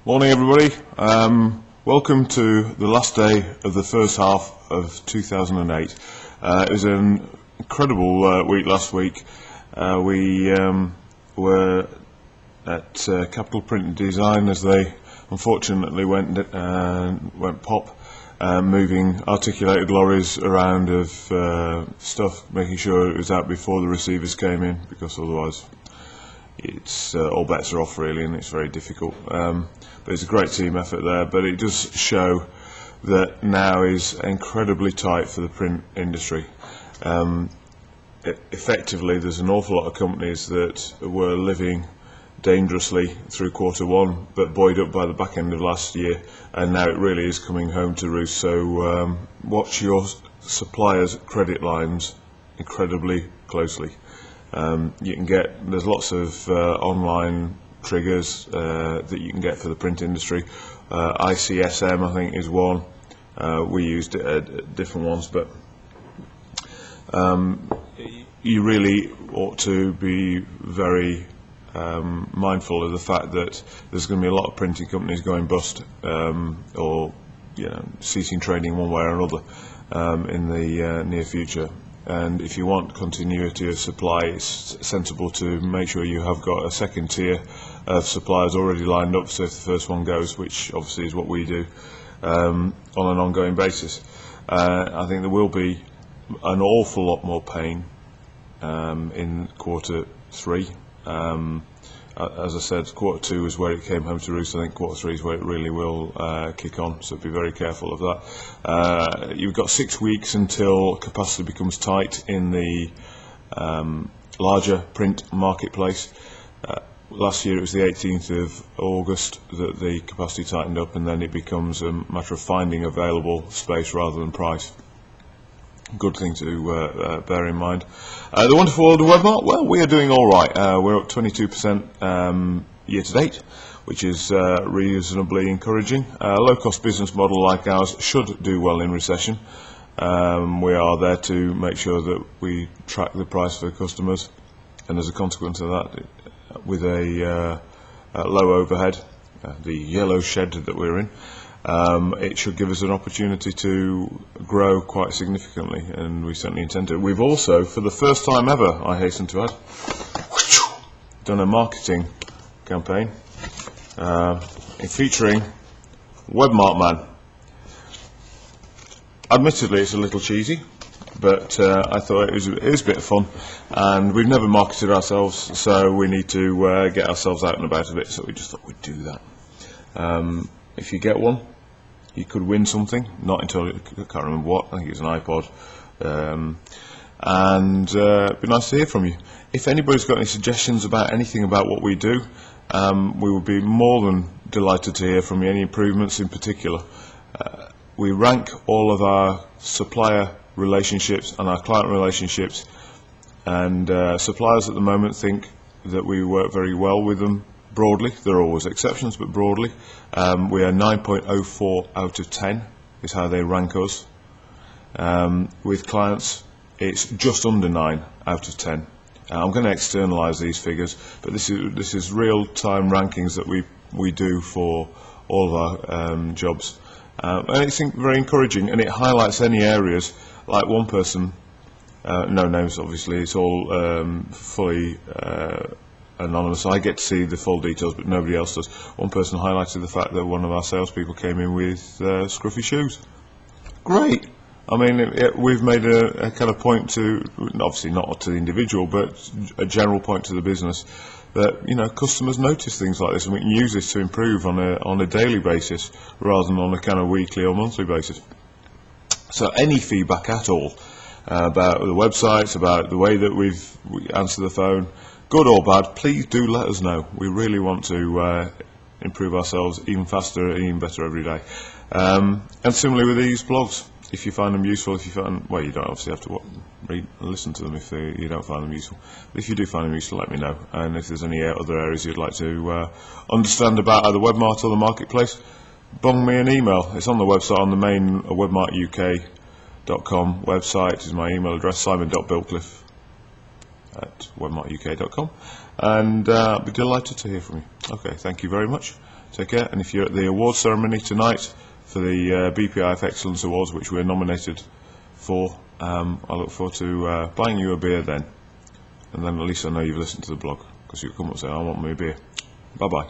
Morning everybody, welcome to the last day of the first half of 2008. It was an incredible week last week. We were at Capital Print and Design as they unfortunately went pop, moving articulated lorries around of stuff, making sure it was out before the receivers came in, because otherwise it's all bets are off really, and it's very difficult. But it's a great team effort there, but it does show that now is incredibly tight for the print industry. Effectively, there's an awful lot of companies that were living dangerously through Q1, but buoyed up by the back end of last year, and now it really is coming home to roost. So watch your suppliers' credit lines incredibly closely. There's lots of online triggers that you can get for the print industry. ICSM, I think, is one. We used it at different ones, but you really ought to be very mindful of the fact that there's going to be a lot of printing companies going bust, or ceasing trading one way or another in the near future. And if you want continuity of supply, it's sensible to make sure you have got a second tier of suppliers already lined up, so if the first one goes, which obviously is what we do, on an ongoing basis. I think there will be an awful lot more pain in Q3. As I said, Q2 is where it came home to roost. I think Q3 is where it really will kick on, so be very careful of that. You've got 6 weeks until capacity becomes tight in the larger print marketplace. Last year it was the 18th of August that the capacity tightened up, and then it becomes a matter of finding available space rather than price. Good thing to bear in mind. The wonderful world of webmart, well, we are doing all right. We're up 22% year to date, which is reasonably encouraging. A low-cost business model like ours should do well in recession. We are there to make sure that we track the price for customers, and as a consequence of that, with a low overhead, the yellow shed that we're in, it should give us an opportunity to grow quite significantly, and we certainly intend to. We've also, for the first time ever, I hasten to add, done a marketing campaign featuring Webmart Man. Admittedly, it's a little cheesy, but I thought it was a bit of fun, and we've never marketed ourselves, so we need to get ourselves out and about a bit, so we just thought we'd do that. If you get one, you could win something, not entirely, I can't remember what, I think it's an iPod, and it'd be nice to hear from you. If anybody's got any suggestions about anything about what we do, we would be more than delighted to hear from you, any improvements in particular. We rank all of our supplier relationships and our client relationships, and suppliers at the moment think that we work very well with them. Broadly, there are always exceptions, but broadly, we are 9.04 out of 10 is how they rank us. With clients, it's just under 9 out of 10. I'm going to externalize these figures, but this is real-time rankings that we do for all of our jobs, and it's very encouraging, and it highlights any areas. Like one person, no names obviously, it's all fully anonymous. I get to see the full details, but nobody else does. One person highlighted the fact that one of our salespeople came in with scruffy shoes. Great. I mean, we've made a kind of point to, obviously not to the individual, but a general point to the business that customers notice things like this, and we can use this to improve on a daily basis rather than on a kind of weekly or monthly basis. So any feedback at all about the websites, about the way that we answer the phone, good or bad, please do let us know. We really want to improve ourselves even faster and even better every day. And similarly with these blogs, if you find them useful, well, you don't obviously have to read and listen to them if you don't find them useful. But if you do find them useful, let me know. And if there's any other areas you'd like to understand about either Webmart or the marketplace, bung me an email. It's on the website, on the main webmartuk.com website is my email address, simon.bilcliffe@webmartuk.com, and I'll be delighted to hear from you. Okay, thank you very much. Take care, and if you're at the awards ceremony tonight for the BPIF Excellence Awards, which we're nominated for, I look forward to buying you a beer then, and then at least I know you've listened to the blog, because you'll come up and say, I want me a beer. Bye bye.